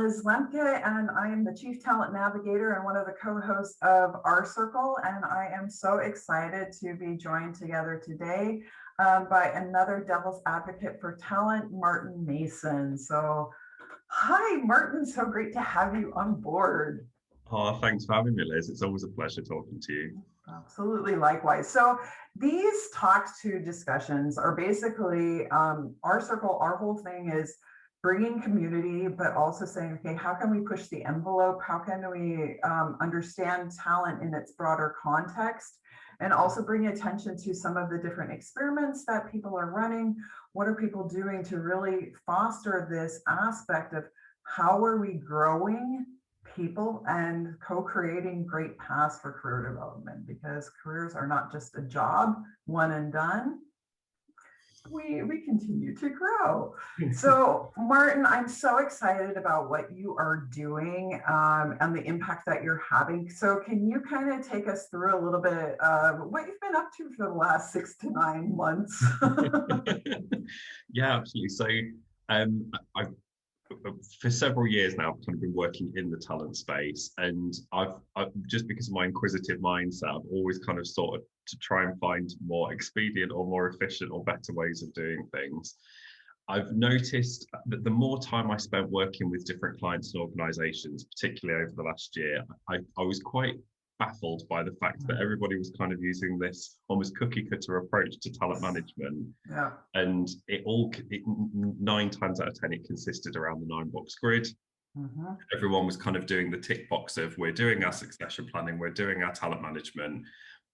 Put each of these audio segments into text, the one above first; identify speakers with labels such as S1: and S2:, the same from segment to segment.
S1: Liz Lembke, and I am the Chief Talent Navigator and one of the co-hosts of RCIRCLE, and I am so excited to be joined together today by another Devil's Advocate for Talent, Martin Mason. So, hi, Martin, so great to have you on board.
S2: Oh, thanks for having me, Liz. It's always a pleasure talking to you.
S1: Absolutely, likewise. So these talks to discussions are basically RCIRCLE. Our whole thing is bringing community, but also saying, okay, how can we push the envelope? How can we understand talent in its broader context? And also bring attention to some of the different experiments that people are running. What are people doing to really foster this aspect of how are we growing people and co-creating great paths for career development, because careers are not just a job, one and done. We continue to grow. So Martin, I'm so excited about what you are doing and the impact that you're having. So can you kind of take us through a little bit of what you've been up to for the last 6 to 9 months?
S2: Yeah, absolutely. So I've for several years now, I've kind of been working in the talent space, and I've just because of my inquisitive mindset, I've always kind of sought to try and find more expedient or more efficient or better ways of doing things. I've noticed that the more time I spent working with different clients and organizations, particularly over the last year, I was quite baffled by the fact that everybody was kind of using this almost cookie cutter approach to talent management.
S1: Yeah.
S2: And it 9 times out of 10, it consisted around the 9-box grid. Mm-hmm. Everyone was kind of doing the tick box of we're doing our succession planning, we're doing our talent management,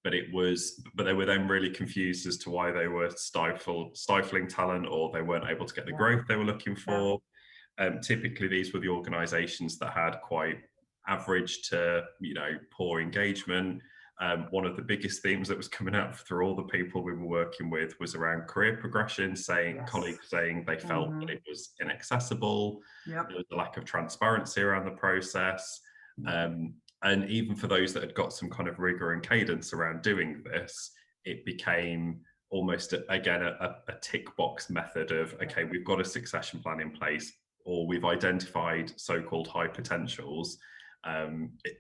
S2: but they were then really confused as to why they were stifling talent, or they weren't able to get the growth they were looking for. Typically, these were the organizations that had quite average to poor engagement. One of the biggest themes that was coming out through all the people we were working with was around career progression, colleagues saying they felt that it was inaccessible. There was a lack of transparency around the process. And even for those that had got some kind of rigor and cadence around doing this, it became almost a tick box method of, okay, we've got a succession plan in place, or we've identified so-called high potentials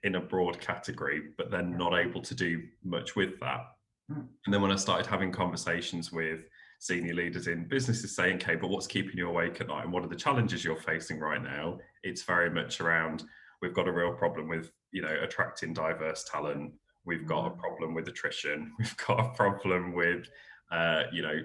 S2: in a broad category, but then not able to do much with that. And then when I started having conversations with senior leaders in businesses saying, okay, but what's keeping you awake at night and what are the challenges you're facing right now? It's very much around, we've got a real problem with, attracting diverse talent. We've got a problem with attrition. We've got a problem with,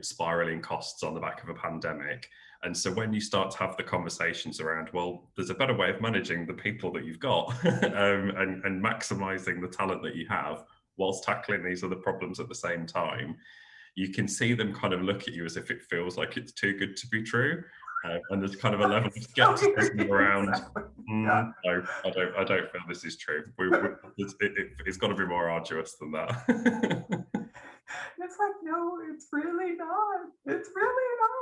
S2: spiraling costs on the back of a pandemic. And so when you start to have the conversations around, well, there's a better way of managing the people that you've got and maximizing the talent that you have whilst tackling these other problems at the same time, you can see them kind of look at you as if it feels like it's too good to be true. And there's kind of a level of skepticism around, no, I don't feel this is true. It's got to be more arduous than that.
S1: It's like, no, it's really not. It's really not.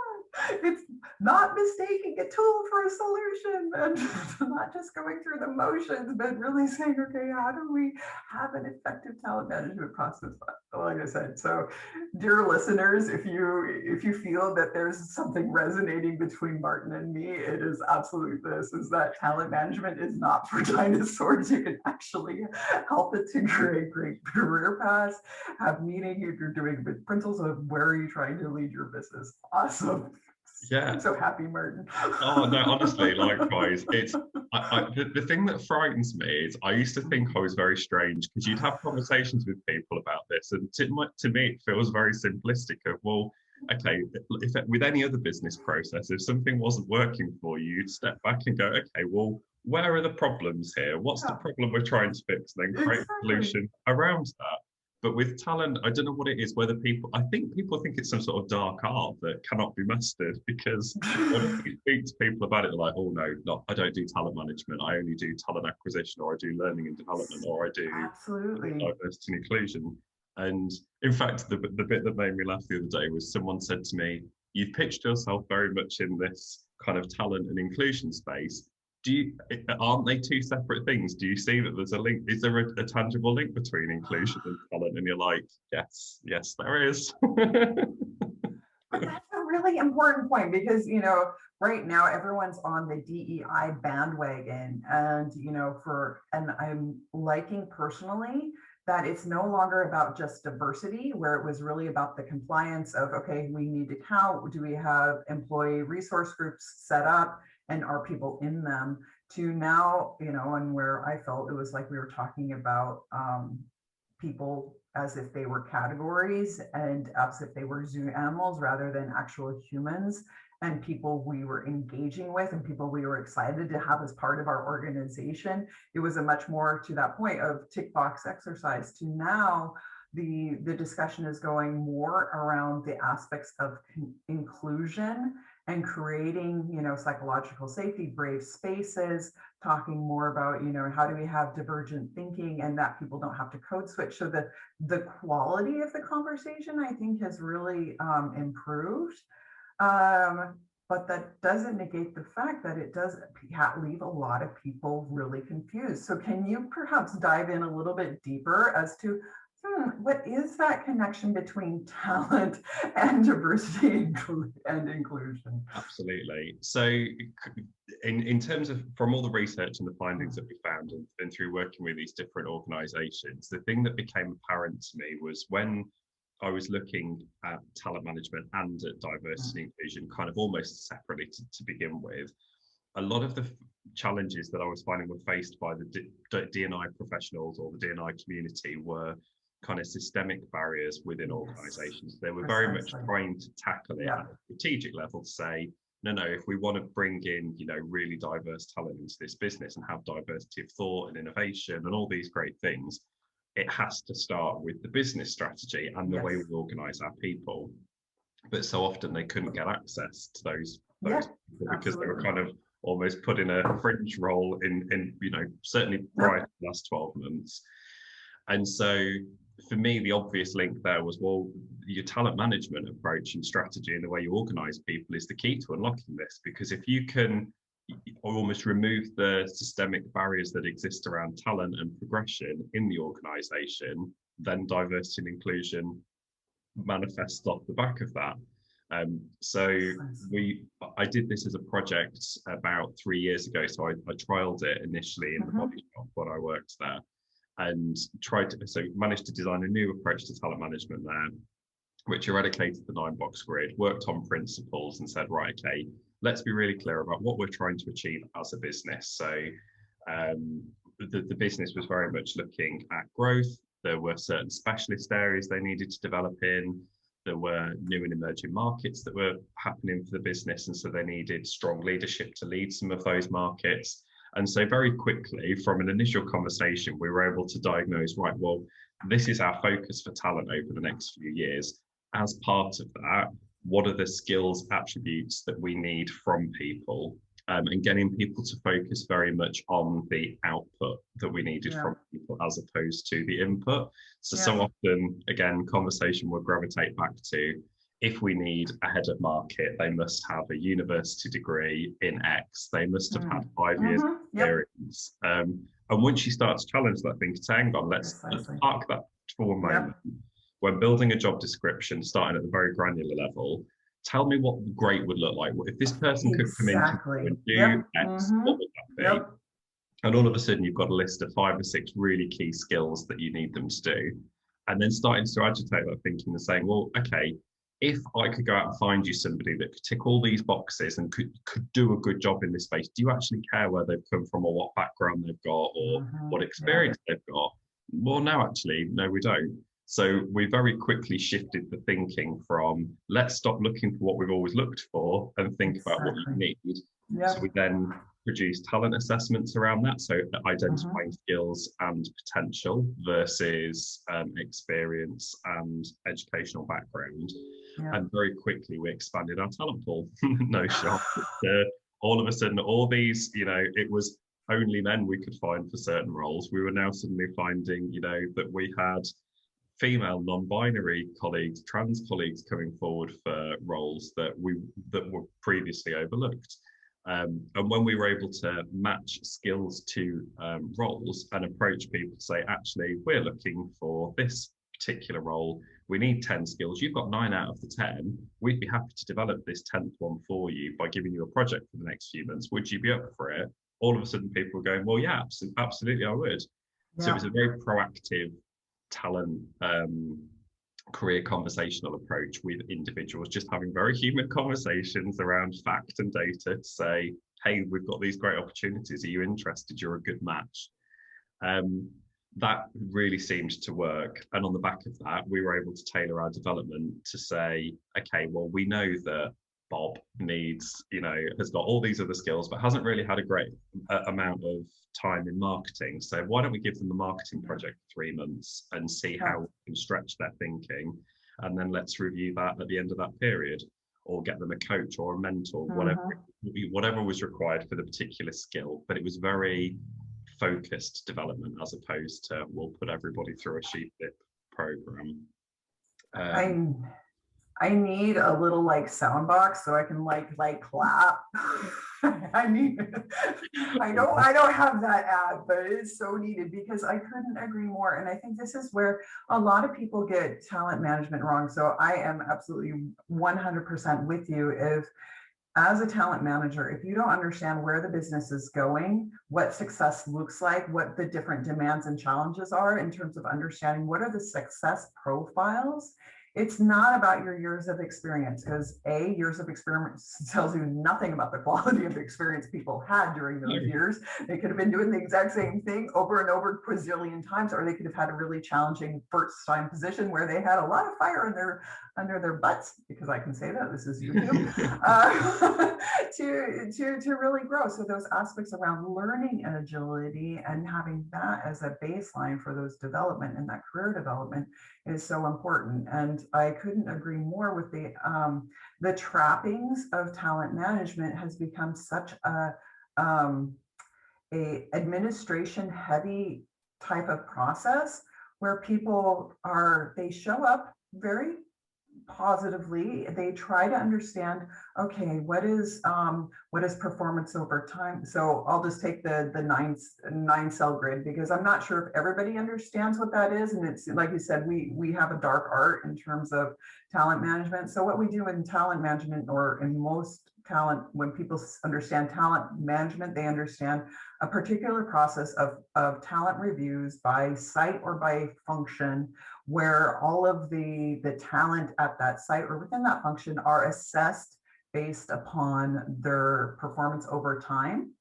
S1: It's not mistaking a tool for a solution and not just going through the motions, but really saying, okay, how do we have an effective talent management process? Like I said, so dear listeners, if you feel that there's something resonating between Martin and me, it is absolutely this, is that talent management is not for dinosaurs. You can actually help it to create great career paths, have meaning if you're doing with principles of where are you trying to lead your business. Awesome. Yeah, I'm so happy, Martin.
S2: Oh no, honestly, likewise. It's the thing that frightens me is I used to think I was very strange, because you'd have conversations with people about this, and to me it feels very simplistic. Of, well, okay, if with any other business process, if something wasn't working for you, you'd step back and go, okay, well, where are the problems here? What's the problem we're trying to fix? And then create a solution around that. But with talent, I don't know what it is, whether I think people think it's some sort of dark art that cannot be mastered, because when you speak to people about it, they're like, oh no, I don't do talent management. I only do talent acquisition, or I do learning and development, or I do diversity and inclusion. And in fact, the bit that made me laugh the other day was someone said to me, you've pitched yourself very much in this kind of talent and inclusion space. Aren't they two separate things? Do you see that there's a link? Is there a tangible link between inclusion and talent? And you're like, yes, there is.
S1: But that's a really really important point because, you know, right now everyone's on the DEI bandwagon and, you know, and I'm liking personally that it's no longer about just diversity, where it was really about the compliance of, okay, we need to count, do we have employee resource groups set up and are people in them, to now, you know, and where I felt it was like we were talking about people as if they were categories and as if they were zoo animals rather than actual humans and people we were engaging with and people we were excited to have as part of our organization. It was a much more to that point of tick box exercise to now the discussion is going more around the aspects of inclusion and creating, you know, psychological safety, brave spaces, talking more about, you know, how do we have divergent thinking and that people don't have to code switch. So the quality of the conversation, I think, has really improved. But that doesn't negate the fact that it does leave a lot of people really confused. So can you perhaps dive in a little bit deeper as to what is that connection between talent and diversity and inclusion?
S2: Absolutely. So in terms of, from all the research and the findings that we found and through working with these different organizations, the thing that became apparent to me was when I was looking at talent management and at diversity and inclusion kind of almost separately to begin with, a lot of the challenges that I was finding were faced by the D&I professionals or the D&I community were kind of systemic barriers within organizations. They were very much trying to tackle it at a strategic level to say, no, if we want to bring in, you know, really diverse talent into this business and have diversity of thought and innovation and all these great things, it has to start with the business strategy and the way we organize our people. But so often they couldn't get access to those people because they were kind of almost put in a fringe role in you know, certainly prior to the last 12 months. And so for me, the obvious link there was, well, your talent management approach and strategy and the way you organize people is the key to unlocking this. Because if you can almost remove the systemic barriers that exist around talent and progression in the organization, then diversity and inclusion manifests off the back of that. So I did this as a project about 3 years ago. So I trialed it initially in the body shop when I worked there, and managed to design a new approach to talent management there, which eradicated the 9-box grid, worked on principles and said, right, okay, let's be really clear about what we're trying to achieve as a business. So the business was very much looking at growth. There were certain specialist areas they needed to develop in. There were new and emerging markets that were happening for the business. And so they needed strong leadership to lead some of those markets. And so very quickly, from an initial conversation, we were able to diagnose, right, well, this is our focus for talent over the next few years. As part of that, what are the skills, attributes that we need from people, and getting people to focus very much on the output that we needed from people as opposed to the input. So often, again, conversation will gravitate back to, if we need a head of market, they must have a university degree in X. They must have had 5 years experience. And once you start to challenge that, think, hang on, let's park that for a moment. When building a job description, starting at the very granular level, tell me what great would look like. If this person could come in and do X, what would that be? And all of a sudden, you've got a list of 5 or 6 really key skills that you need them to do. And then starting to agitate that thinking and saying, well, okay, if I could go out and find you somebody that could tick all these boxes and could do a good job in this space, do you actually care where they've come from or what background they've got or what experience they've got? Well, no, we don't. So we very quickly shifted the thinking from, let's stop looking for what we've always looked for and think about what you need. So we then produced talent assessments around that. So identifying skills and potential versus experience and educational background. And very quickly we expanded our talent pool. No shock. All of a sudden, all these, you know, it was only men we could find for certain roles. We were now suddenly finding, you know, that we had female, non-binary colleagues, trans colleagues coming forward for roles that were previously overlooked. And when we were able to match skills to roles and approach people to say, actually, we're looking for this particular role, we need 10 skills. You've got 9 out of the 10. We'd be happy to develop this 10th one for you by giving you a project for the next few months. Would you be up for it? All of a sudden people were going, well, yeah, absolutely, I would. So it was a very proactive talent career conversational approach with individuals, just having very human conversations around fact and data to say, hey, we've got these great opportunities. Are you interested? You're a good match. That really seemed to work. And on the back of that, we were able to tailor our development to say, okay, well, we know that Bob needs, has got all these other skills, but hasn't really had a great amount of time in marketing. So why don't we give them the marketing project for 3 months and see how we can stretch their thinking? And then let's review that at the end of that period, or get them a coach or a mentor, whatever was required for the particular skill. But it was very focused development as opposed to we'll put everybody through a sheep dip program.
S1: I need a little like sound box so I can like clap. I don't have that ad, but it is so needed because I couldn't agree more. And I think this is where a lot of people get talent management wrong. So I am absolutely 100% with you. If as a talent manager, if you don't understand where the business is going, what success looks like, what the different demands and challenges are in terms of understanding what are the success profiles, it's not about your years of experience, because years of experience tells you nothing about the quality of experience people had during those years. They could have been doing the exact same thing over and over quadrillion times, or they could have had a really challenging first time position where they had a lot of fire under their butts, because I can say that, this is YouTube, to really grow. So those aspects around learning and agility and having that as a baseline for those development and that career development is so important. And I couldn't agree more with the trappings of talent management has become such a administration heavy type of process where people they show up very positively. They try to understand, okay, what is performance over time? So I'll just take the nine cell grid, because I'm not sure if everybody understands what that is. And it's like you said, we have a dark art in terms of talent management. So what we do in talent management, or in most talent, when people understand talent management, they understand a particular process of talent reviews by site or by function, where all of the talent at that site or within that function are assessed based upon their performance over time.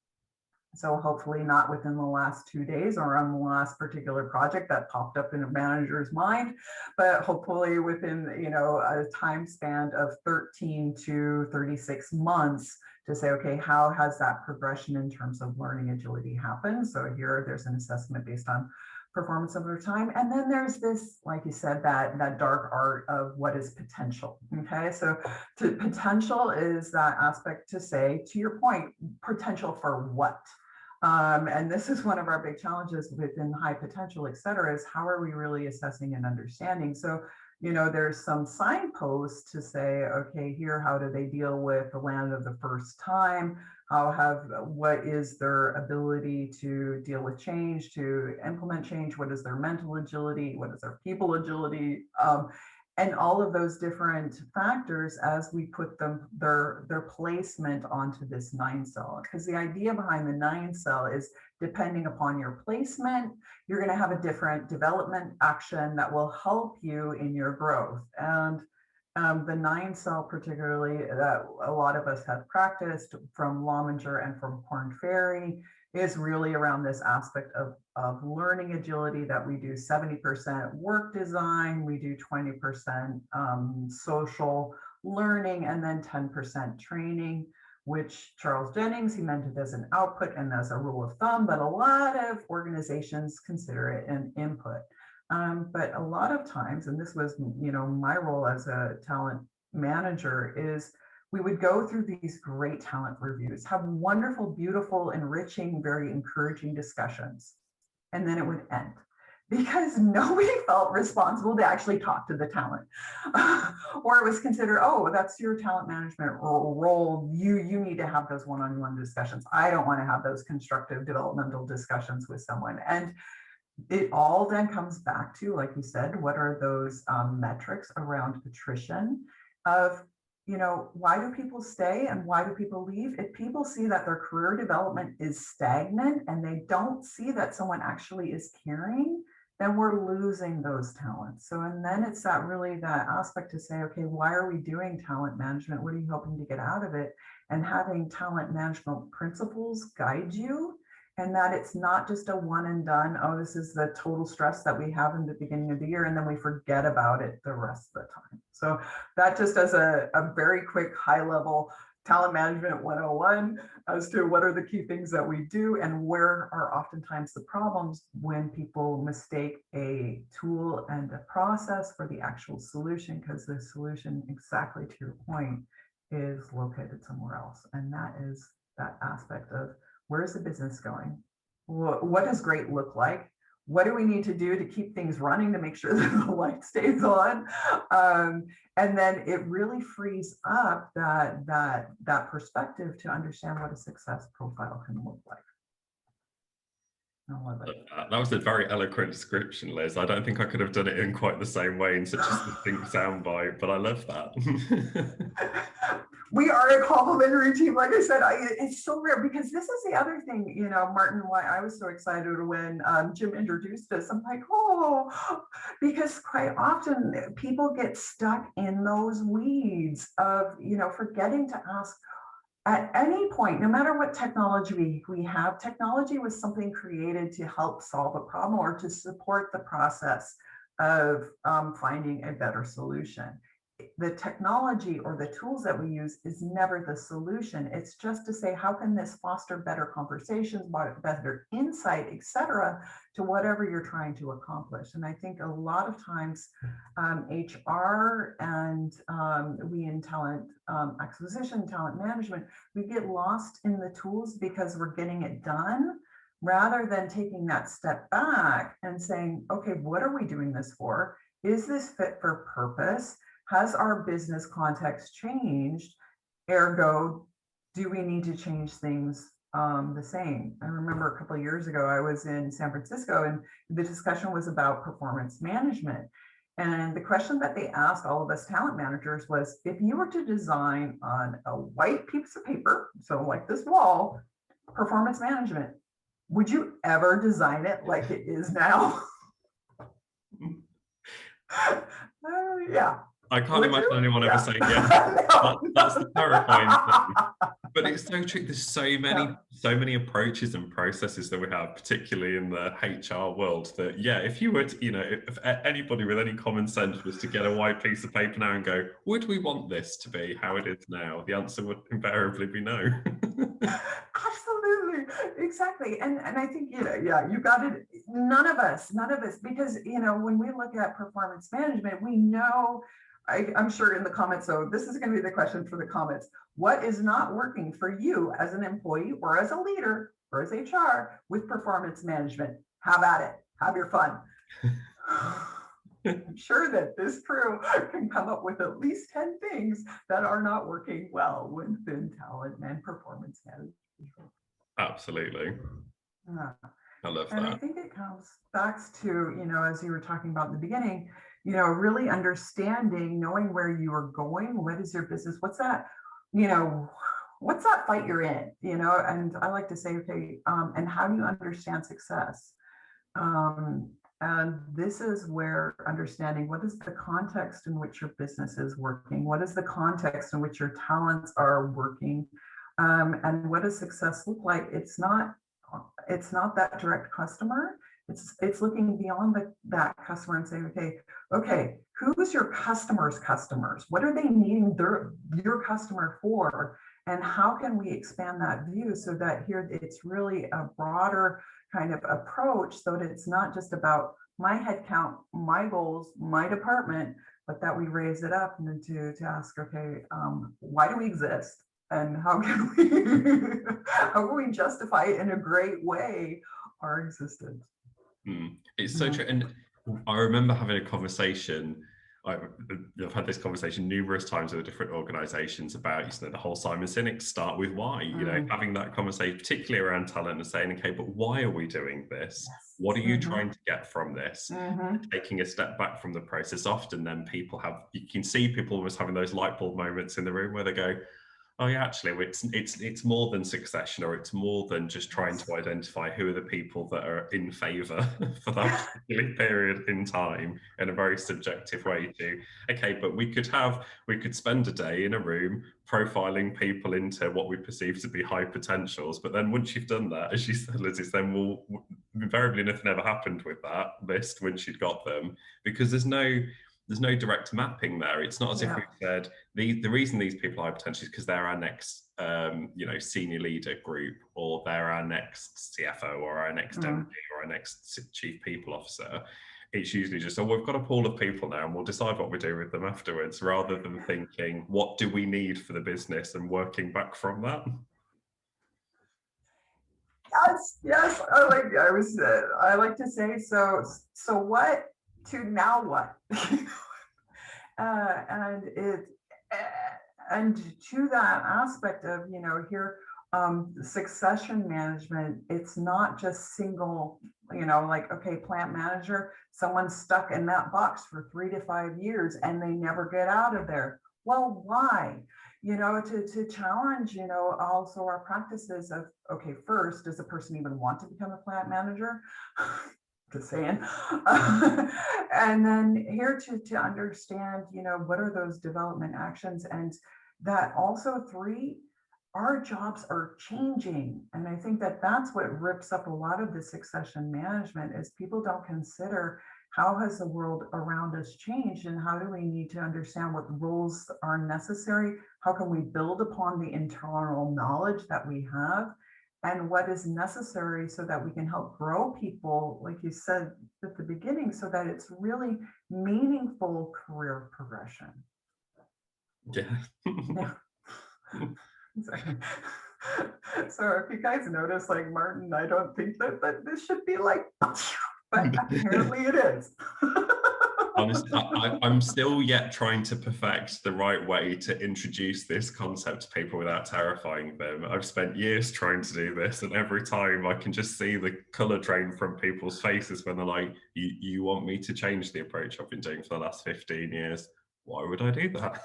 S1: So hopefully not within the last 2 days or on the last particular project that popped up in a manager's mind, but hopefully within a time span of 13 to 36 months to say, okay, how has that progression in terms of learning agility happened? So there's an assessment based on performance over time. And then there's this, like you said, that dark art of what is potential. Okay, so potential is that aspect to say, to your point, potential for what? And this is one of our big challenges within high potential, et cetera, is how are we really assessing and understanding? So, there's some signposts to say, okay, how do they deal with the land of the first time? What is their ability to deal with change, to implement change? What is their mental agility? What is their people agility? And all of those different factors as we put their placement onto this 9 cell. Because the idea behind the 9 cell is, depending upon your placement, you're going to have a different development action that will help you in your growth. And the 9 cell, particularly, that a lot of us have practiced from Lominger and from Korn Ferry, is really around this aspect of learning agility, that we do 70% work design, we do 20% social learning, and then 10% training, which Charles Jennings, he meant it as an output and as a rule of thumb, but a lot of organizations consider it an input. But a lot of times, and this was, my role as a talent manager, is we would go through these great talent reviews, have wonderful, beautiful, enriching, very encouraging discussions, and then it would end because nobody felt responsible to actually talk to the talent. Or it was considered, oh, that's your talent management role. You need to have those one-on-one discussions. I don't want to have those constructive developmental discussions with someone. And it all then comes back to, like you said, what are those metrics around attrition of, why do people stay and why do people leave? If people see that their career development is stagnant and they don't see that someone actually is caring, then we're losing those talents. So, and then it's that aspect to say, okay, why are we doing talent management? What are you hoping to get out of it? And having talent management principles guide you, and that it's not just a one and done, oh, this is the total stress that we have in the beginning of the year, and then we forget about it the rest of the time. So that just as a very quick high level talent management 101 as to what are the key things that we do and where are oftentimes the problems when people mistake a tool and a process for the actual solution, because the solution, exactly to your point, is located somewhere else. And that is that aspect of, where's the business going? What does great look like? What do we need to do to keep things running to make sure that the light stays on? And then it really frees up that perspective to understand what a success profile can look like.
S2: That was a very eloquent description, Liz. I don't think I could have done it in quite the same way in such a succinct soundbite, but I love that.
S1: We are a complementary team. Like I said, it's so rare, because this is the other thing, Martin, why I was so excited when Jim introduced us. I'm like, oh, because quite often people get stuck in those weeds of, forgetting to ask at any point, no matter what technology we have. Technology was something created to help solve a problem or to support the process of finding a better solution. The technology or the tools that we use is never the solution. It's just to say, how can this foster better conversations, better insight, etc., to whatever you're trying to accomplish. And I think a lot of times HR and we in talent acquisition, talent management, we get lost in the tools because we're getting it done, rather than taking that step back and saying, okay, what are we doing this for? Is this fit for purpose? Has our business context changed? Ergo, do we need to change things the same? I remember a couple of years ago, I was in San Francisco and the discussion was about performance management. And the question that they asked all of us talent managers was, if you were to design on a white piece of paper, so like this wall, performance management, would you ever design it like it is now? Yeah.
S2: I can't imagine anyone ever saying yes. No. That's the terrifying thing. But it's so true. There's so many approaches and processes that we have, particularly in the HR world, that if you were to, if anybody with any common sense was to get a white piece of paper now and go, would we want this to be how it is now? The answer would invariably be no.
S1: Absolutely, exactly. And I think, you got it. None of us, because, when we look at performance management, we know, I'm sure in the comments, so this is going to be the question for the comments. What is not working for you as an employee or as a leader or as HR with performance management? Have at it. Have your fun. I'm sure that this crew can come up with at least 10 things that are not working well within talent and performance management.
S2: Absolutely. I love that.
S1: And I think it comes back to, as you were talking about in the beginning, really understanding, knowing where you are going, what is your business, what's that fight you're in, and I like to say, okay, and how do you understand success? And this is where understanding what is the context in which your business is working, what is the context in which your talents are working, and what does success look like? It's not that direct customer. It's looking beyond that customer and saying, okay, who's your customers? What are they needing your customer for? And how can we expand that view so that here it's really a broader kind of approach, so that it's not just about my headcount, my goals, my department, but that we raise it up and then to ask, okay, why do we exist? And how can we justify it in a great way, our existence?
S2: It's so true. And I remember having a conversation, I've had this conversation numerous times with different organizations about, the whole Simon Sinek start with why, having that conversation, particularly around talent, and saying, okay, but why are we doing this?
S1: Yes.
S2: What are you trying to get from this?
S1: Mm-hmm.
S2: Taking a step back from the process, often then you can see people almost having those light bulb moments in the room where they go, oh yeah, actually, it's more than succession, or it's more than just trying to identify who are the people that are in favour for that particular period in time in a very subjective way. Okay, but we could spend a day in a room profiling people into what we perceive to be high potentials, but then once you've done that, as you said, Liz, then invariably nothing ever happened with that list once you'd got them, because there's no direct mapping there. It's not as if we've said the reason these people are high potential is because they're our next senior leader group, or they're our next CFO, or our next MD, or our next chief people officer. It's usually just, we've got a pool of people now and we'll decide what we do with them afterwards, rather than thinking, what do we need for the business, and working back from that.
S1: Yes. I like to say, so what to now what? And to that aspect of, here, succession management, it's not just single, like, okay, plant manager, someone's stuck in that box for 3 to 5 years and they never get out of there. Well, why? To challenge, also our practices of, okay, first, does the person even want to become a plant manager? Just saying. And then here to understand, what are those development actions, and that also 3, our jobs are changing. And I think that that's what rips up a lot of the succession management, is people don't consider how has the world around us changed, and how do we need to understand what roles are necessary? How can we build upon the internal knowledge that we have, and what is necessary so that we can help grow people, like you said at the beginning, so that it's really meaningful career progression.
S2: Yeah.
S1: So if you guys notice, like, Martin, I don't think that this should be like, but apparently it is.
S2: Honestly, I'm still yet trying to perfect the right way to introduce this concept to people without terrifying them. I've spent years trying to do this, and every time I can just see the colour drain from people's faces when they're like, you want me to change the approach I've been doing for the last 15 years? Why would I do that?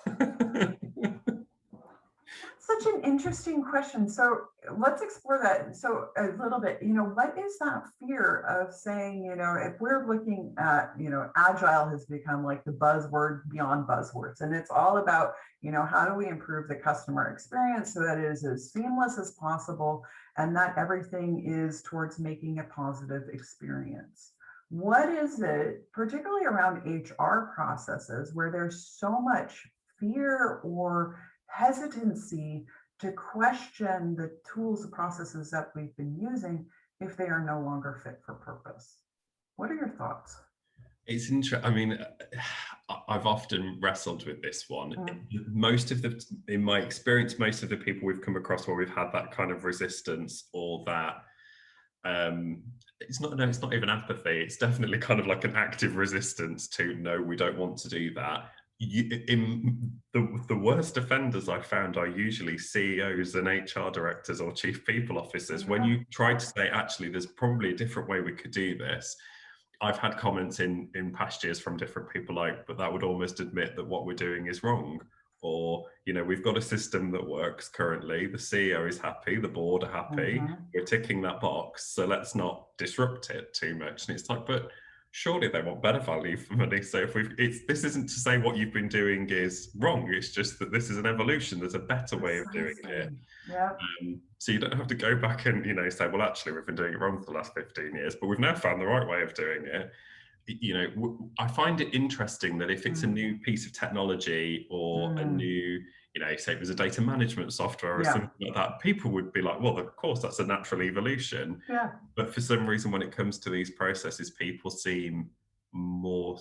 S1: Such an interesting question. So let's explore that. So a little bit, what is that fear of saying, if we're looking at, agile has become like the buzzword beyond buzzwords, and it's all about, how do we improve the customer experience so that it is as seamless as possible, and that everything is towards making a positive experience. What is it, particularly around HR processes, where there's so much fear or hesitancy to question the tools and processes that we've been using if they are no longer fit for purpose? What are your thoughts?
S2: It's interesting. I mean, I've often wrestled with this one. In my experience, most of the people we've come across where we've had that kind of resistance, or that it's not even apathy. It's definitely kind of like an active resistance to, no, we don't want to do that. In the worst offenders I found are usually CEOs and HR directors or chief people officers. When you try to say, actually, there's probably a different way we could do this, I've had comments in past years from different people like, but that would almost admit that what we're doing is wrong. Or, we've got a system that works currently, the CEO is happy, the board are happy, we're ticking that box, so let's not disrupt it too much. And it's like, but surely they want better value for money. So this isn't to say what you've been doing is wrong. It's just that this is an evolution. There's a better way of doing it.
S1: Yeah.
S2: So you don't have to go back and say, well, actually, we've been doing it wrong for the last 15 years, but we've now found the right way of doing it. I find it interesting that if it's a new piece of technology, or a new, say it was a data management software or something like that, people would be like, well, of course, that's a natural evolution.
S1: Yeah.
S2: But for some reason, when it comes to these processes, people seem more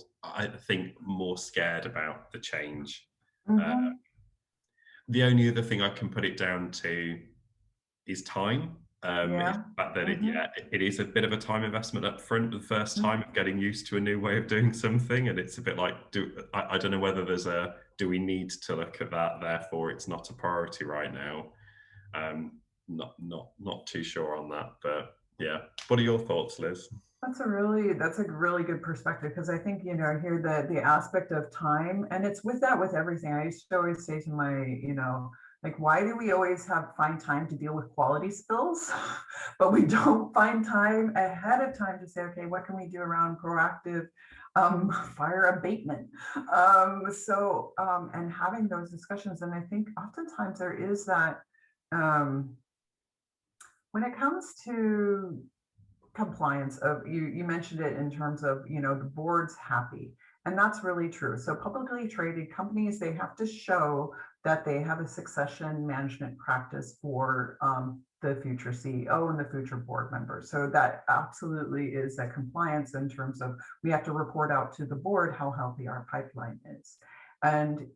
S2: scared about the change. The only other thing I can put it down to is time. It's the fact that it is a bit of a time investment up front the first time of getting used to a new way of doing something, and it's a bit like, I don't know whether there's a, do we need to look at that, therefore it's not a priority right now. Not too sure on that, but yeah. What are your thoughts, Liz?
S1: That's a really good perspective, because I think, you know, here the aspect of time, and it's with everything. I used to always say to my, you know, like, why do we always find time to deal with quality spills, but we don't find time ahead of time to say, okay, what can we do around proactive fire abatement? And having those discussions, and I think oftentimes there is that when it comes to compliance of, you mentioned it in terms of, you know, the board's happy, and that's really true. So publicly traded companies, they have to show that they have a succession management practice for the future CEO and the future board members. So that absolutely is a compliance in terms of, we have to report out to the board how healthy our pipeline is. And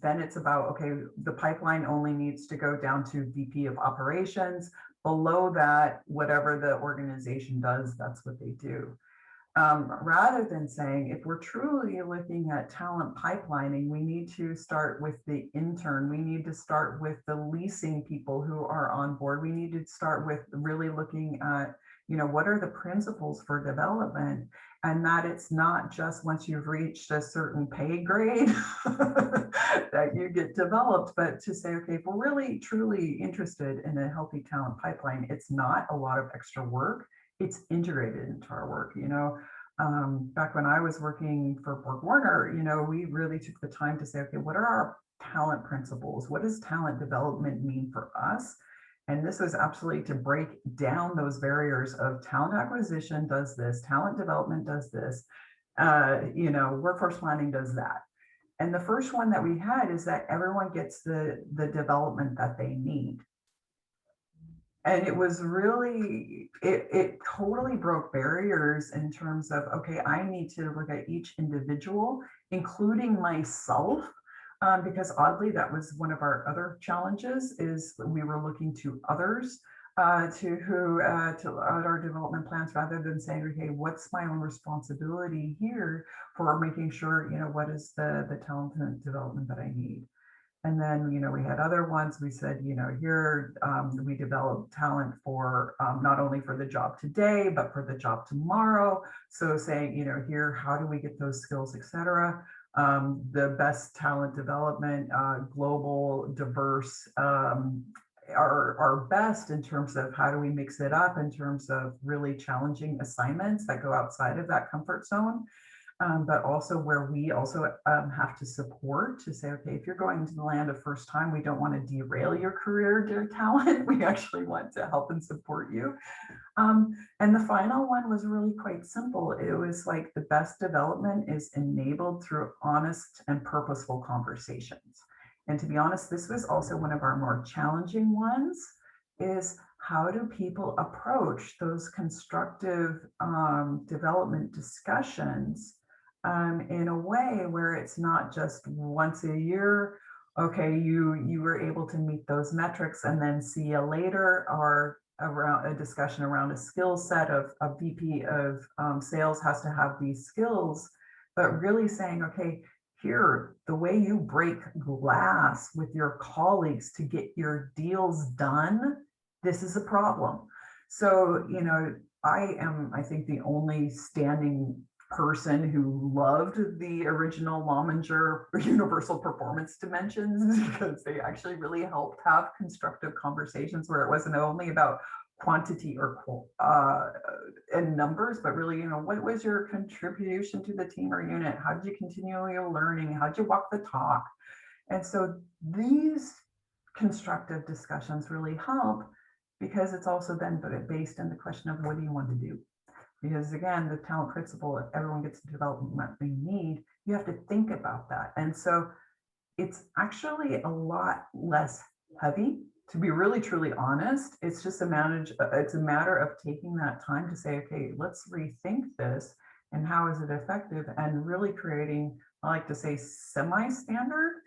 S1: then it's about, okay, the pipeline only needs to go down to VP of operations. Below that, whatever the organization does, that's what they do. Rather than saying, if we're truly looking at talent pipelining, we need to start with the intern. We need to start with the leasing people who are on board. We need to start with really looking at, you know, what are the principles for development, and that it's not just once you've reached a certain pay grade that you get developed, but to say, okay, if we're really truly interested in a healthy talent pipeline, it's not a lot of extra work. It's integrated into our work. You know, back when I was working for Borg Warner, you know, we really took the time to say, okay, what are our talent principles? What does talent development mean for us? And this was absolutely to break down those barriers of talent acquisition does this, talent development does this, you know, workforce planning does that. And the first one that we had is that everyone gets the development that they need. And it was really, it totally broke barriers in terms of, okay, I need to look at each individual, including myself, because oddly, that was one of our other challenges, is we were looking to others to our development plans, rather than saying, okay, what's my own responsibility here for making sure, you know, what is the talent development that I need. And then, you know, we had other ones. We said, you know, here we develop talent for not only for the job today, but for the job tomorrow. So saying, you know, here, how do we get those skills, et cetera? The best talent development, global, diverse, are best in terms of how do we mix it up in terms of really challenging assignments that go outside of that comfort zone. But also where we also have to support to say, okay, if you're going into the land of first time, we don't want to derail your career, dear talent. We actually want to help and support you. And the final one was really quite simple. It was like, the best development is enabled through honest and purposeful conversations. And to be honest, this was also one of our more challenging ones, is how do people approach those constructive development discussions in a way where it's not just once a year, okay, you were able to meet those metrics and then see you later, or around a discussion around a skill set of a VP of sales has to have these skills, but really saying, okay, here, the way you break glass with your colleagues to get your deals done, this is a problem. So, you know, I am, I think, the only standing person who loved the original Lominger universal performance dimensions, because they actually really helped have constructive conversations where it wasn't only about quantity or and numbers, but really, you know, what was your contribution to the team or unit? How did you continue your learning? How did you walk the talk? And so these constructive discussions really help, because it's also then based on the question of, what do you want to do? Because again, the talent principle, if everyone gets the development they need, you have to think about that. And so it's actually a lot less heavy, to be really truly honest. It's just a matter of taking that time to say, okay, let's rethink this, and how is it effective, and really creating, I like to say, semi-standard,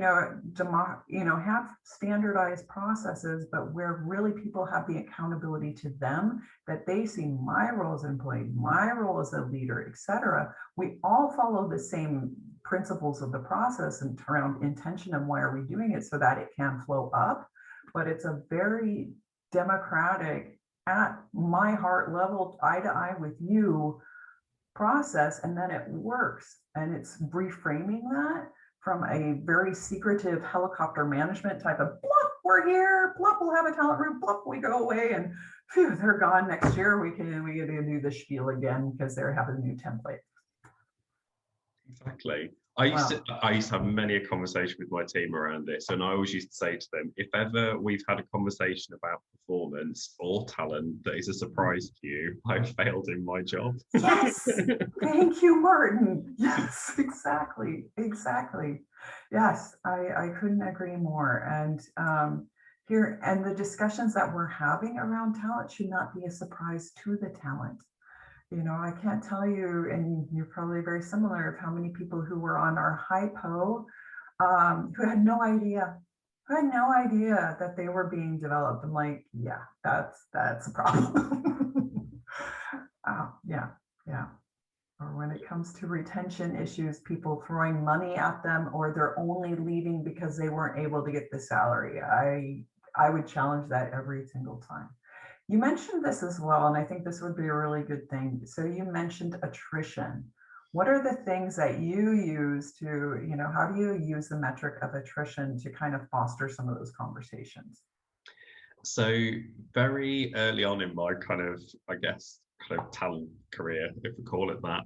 S1: have standardized processes, but where really people have the accountability to them, that they see my role as an employee, my role as a leader, et cetera. We all follow the same principles of the process and around intention and why are we doing it, so that it can flow up. But it's a very democratic, at my heart level, eye to eye with you process, and then it works. And it's reframing that from a very secretive helicopter management type of blup, we're here, blup, we'll have a talent room, blup, we go away, and phew, they're gone next year. We get to do the spiel again because they have a new template.
S2: Exactly. I used to have many a conversation with my team around this, and I always used to say to them, if ever we've had a conversation about performance or talent that is a surprise to you, I've failed in my job.
S1: Yes, thank you, Martin. Yes, exactly. Yes, I couldn't agree more. And the discussions that we're having around talent should not be a surprise to the talent. I can't tell you, and you're probably very similar, of how many people who were on our hypo who had no idea that they were being developed. I'm like, yeah, that's a problem. Yeah. Or when it comes to retention issues, people throwing money at them, or they're only leaving because they weren't able to get the salary. I would challenge that every single time. You mentioned this as well, and I think this would be a really good thing. So you mentioned attrition. What are the things that you use to, how do you use the metric of attrition to kind of foster some of those conversations?
S2: So very early on in my kind of talent career, if we call it that,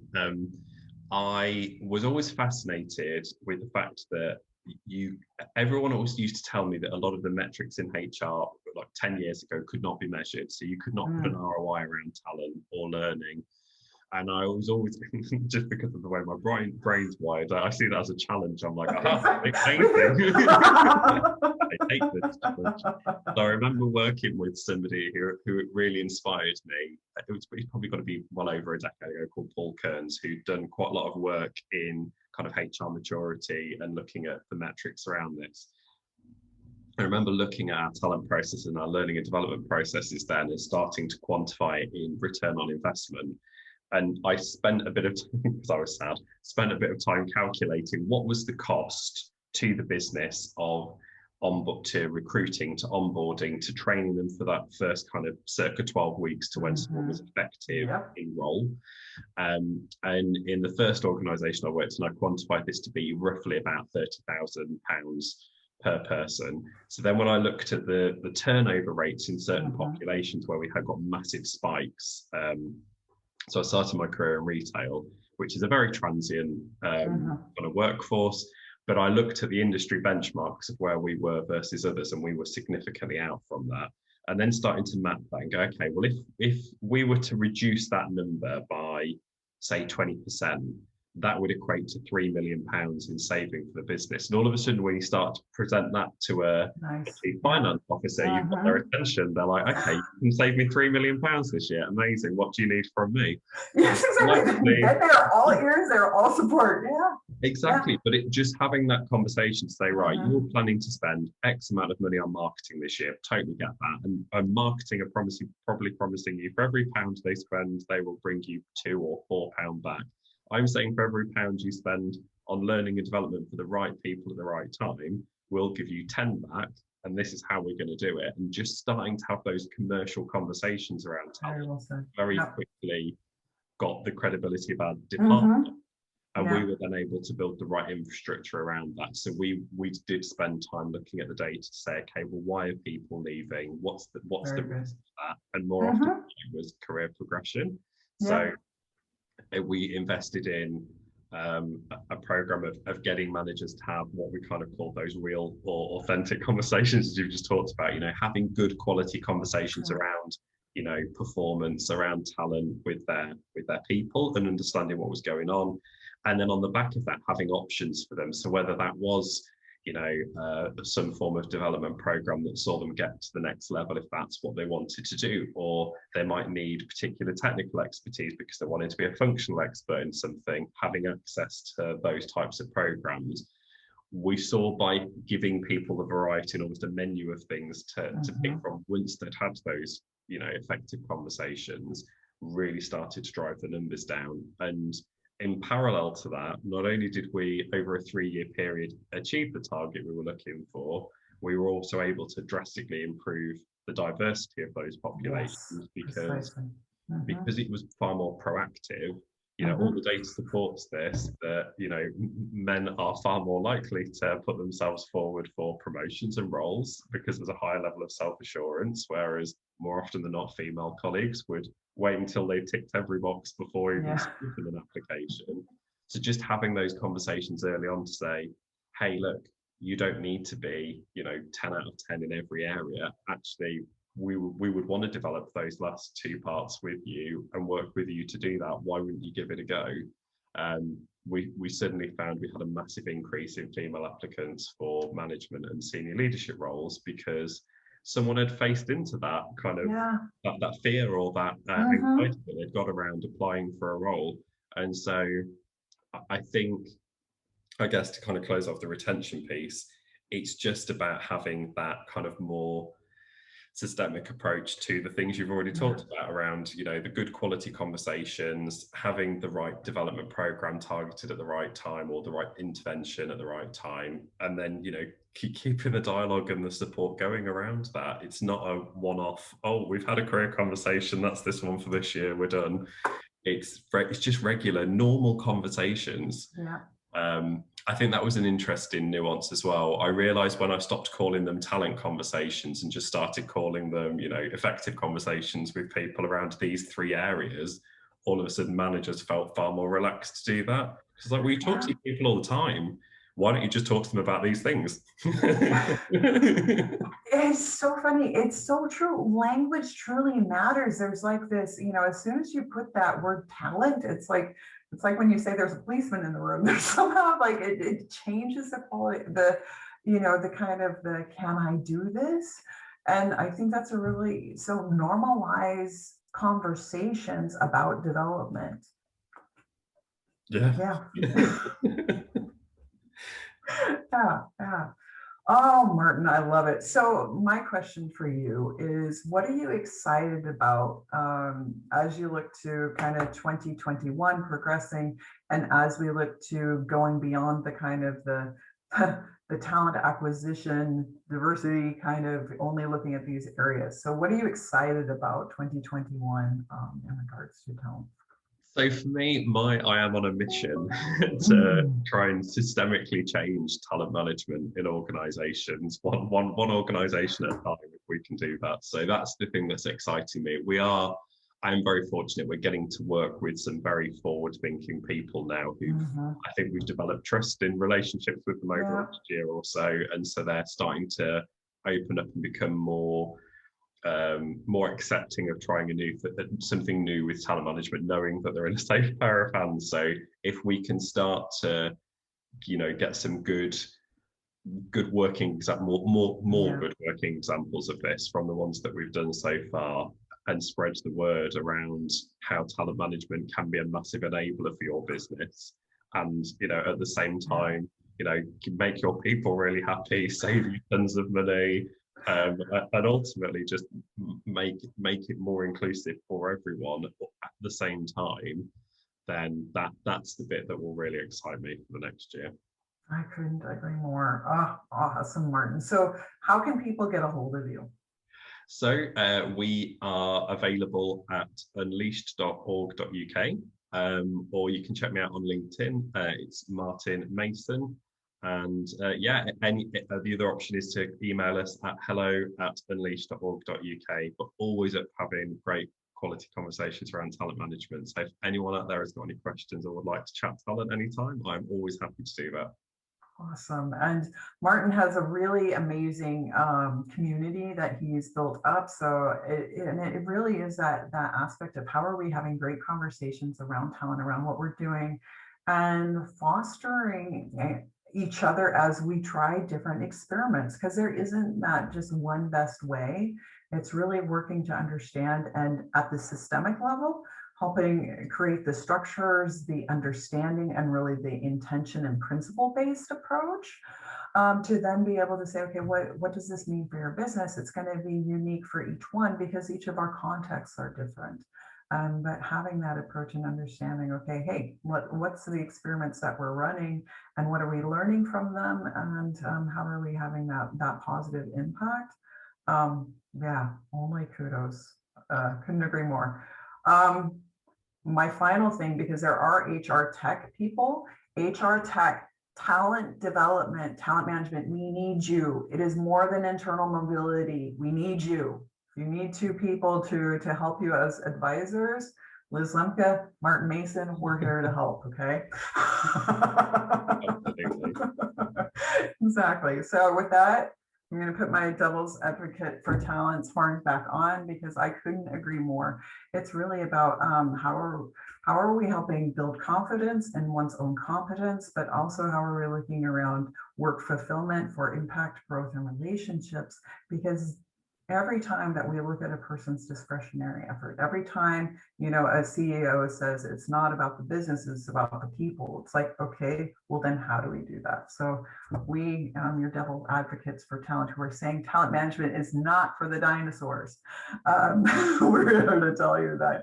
S2: I was always fascinated with the fact that everyone always used to tell me that a lot of the metrics in HR like 10 years ago could not be measured. So you could not put an ROI around talent or learning. And I was always, just because of the way my brain's wired, I see that as a challenge. I'm like, I hate this challenge. So I remember working with somebody who really inspired me. It's probably got to be well over a decade ago, called Paul Kearns, who'd done quite a lot of work in kind of HR maturity and looking at the metrics around this. I remember looking at our talent process and our learning and development processes then and starting to quantify it in return on investment. And I spent a bit of time, because I was sad, spent a bit of time calculating what was the cost to the business of to recruiting, to onboarding, to training them for that first kind of circa 12 weeks to when someone was effective in role. And in the first organisation I worked in, I quantified this to be roughly about £30,000 per person. So then when I looked at the turnover rates in certain populations where we had got massive spikes, so I started my career in retail, which is a very transient kind of workforce. But I looked at the industry benchmarks of where we were versus others, and we were significantly out from that. And then starting to map that and go, okay, well, if we were to reduce that number by, say, 20%, that would equate to £3 million in saving for the business. And all of a sudden, when you start to present that to a chief finance officer, you've got their attention. They're like, okay, you can save me £3 million this year. Amazing. What do you need from me?
S1: Yes, exactly. They're all ears, they're all support. Yeah.
S2: Exactly. Yeah. But it just having that conversation to say, right, you're planning to spend X amount of money on marketing this year. Totally get that. And marketing are probably promising you for every pound they spend, they will bring you £2 or £4 back. I'm saying for every pound you spend on learning and development for the right people at the right time, we'll give you 10 back, and this is how we're going to do it. And just starting to have those commercial conversations around talent very quickly got the credibility of our department. And we were then able to build the right infrastructure around that. So we did spend time looking at the data to say, okay, well, why are people leaving? What's the risk of that? And more often it was career progression. So we invested in a program of getting managers to have what we kind of call those real or authentic conversations, as you've just talked about, having good quality conversations around, performance, around talent with their people and understanding what was going on. And then on the back of that, having options for them. So whether that was, some form of development program that saw them get to the next level if that's what they wanted to do, or they might need particular technical expertise because they wanted to be a functional expert in something, having access to those types of programs, we saw by giving people a variety and almost a menu of things to pick from, once they'd had those, you know, effective conversations, really started to drive the numbers down. And in parallel to that, not only did we, over a 3-year period, achieve the target we were looking for, we were also able to drastically improve the diversity of those populations, because it was far more proactive. You know, all the data supports this, that, you know, men are far more likely to put themselves forward for promotions and roles because there's a higher level of self-assurance, whereas more often than not, female colleagues would wait until they ticked every box before even submitting an application. So just having those conversations early on to say, hey, look, you don't need to be, you know, 10 out of 10 in every area. Actually, we would want to develop those last 2 parts with you and work with you to do that. Why wouldn't you give it a go? We certainly found we had a massive increase in female applicants for management and senior leadership roles, because someone had faced into that kind of that fear or that anxiety that they'd got around applying for a role. And so I think, I guess, to kind of close off the retention piece, it's just about having that kind of more systemic approach to the things you've already talked about around, you know, the good quality conversations, having the right development program targeted at the right time, or the right intervention at the right time, and then, you know, keeping the dialogue and the support going around that. It's not a one-off, oh, we've had a career conversation, that's this one for this year, we're done. It's just regular, normal conversations. I think that was an interesting nuance as well. I realized when I stopped calling them talent conversations and just started calling them, you know, effective conversations with people around these 3 areas, all of a sudden managers felt far more relaxed to do that. Because like, we talk to people all the time. Why don't you just talk to them about these things?
S1: It's so funny. It's so true. Language truly matters. There's like this, you know, as soon as you put that word talent, it's like when you say there's a policeman in the room, there's somehow like it changes the quality, the, you know, the kind of the, can I do this? And I think that's a really, so normalize conversations about development. Yeah. Oh, Martin, I love it. So my question for you is, what are you excited about as you look to kind of 2021 progressing, and as we look to going beyond the kind of the talent acquisition, diversity, kind of only looking at these areas? So what are you excited about 2021 in regards to talent?
S2: So for me, I am on a mission to try and systemically change talent management in organizations, one organization at a time, if we can do that. So that's the thing that's exciting me. I'm very fortunate. We're getting to work with some very forward-thinking people now who I think we've developed trust in relationships with them over the last year or so. And so they're starting to open up and become more accepting of trying something new with talent management, knowing that they're in a safe pair of hands. So if we can start to, you know, get some good working more good working examples of this from the ones that we've done so far, and spread the word around how talent management can be a massive enabler for your business, and, you know, at the same time, you know, make your people really happy, save you tons of money, and ultimately just make it more inclusive for everyone at the same time, then that's the bit that will really excite me for the next year.
S1: I couldn't agree more. Oh, awesome, Martin. So how can people get a hold of you?
S2: So we are available at unleashed.org.uk, or you can check me out on LinkedIn. It's Martin Mason. And the other option is to email us at hello@unleashed.org.uk, but always up having great quality conversations around talent management. So if anyone out there has got any questions or would like to chat talent anytime, I'm always happy to do that.
S1: Awesome. And Martin has a really amazing community that he's built up. So it really is that aspect of how are we having great conversations around talent, around what we're doing, and fostering each other as we try different experiments, because there isn't that just one best way. It's really working to understand, and at the systemic level, helping create the structures, the understanding, and really the intention and principle-based approach to then be able to say, okay, what does this mean for your business? It's going to be unique for each one because each of our contexts are different. But having that approach and understanding, okay, hey, what's the experiments that we're running and what are we learning from them, and how are we having that positive impact? Yeah, only kudos. Couldn't agree more. My final thing, because there are HR tech people, HR tech, talent development, talent management, we need you. It is more than internal mobility. We need you. You need two people to help you as advisors. Liz Lembke, Martin Mason, we're here to help, okay? Exactly. So with that, I'm going to put my devil's advocate for talent's horn back on, because I couldn't agree more. It's really about how are we helping build confidence in one's own competence, but also how are we looking around work fulfillment for impact, growth, and relationships, because every time that we look at a person's discretionary effort, every time, you know, a CEO says it's not about the business, it's about the people. It's like, okay, well then how do we do that? So we, your devil advocates for talent, who are saying talent management is not for the dinosaurs. We're here to tell you that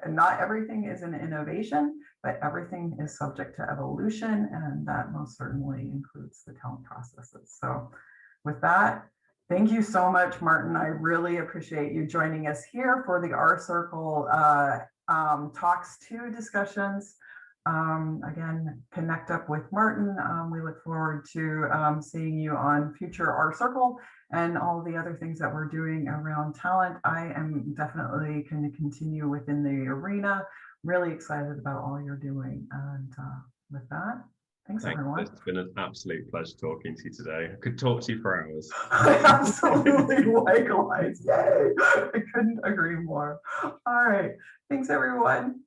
S1: not everything is an innovation, but everything is subject to evolution, and that most certainly includes the talent processes. So with that, thank you so much, Martin. I really appreciate you joining us here for the RCIRCLE Talks 2 discussions. Again, connect up with Martin. We look forward to seeing you on future RCIRCLE and all the other things that we're doing around talent. I am definitely going to continue within the arena. Really excited about all you're doing. And with that, thanks everyone.
S2: It's been an absolute pleasure talking to you today. I could talk to you for hours.
S1: Absolutely, likewise. Yay! I couldn't agree more. All right. Thanks, everyone.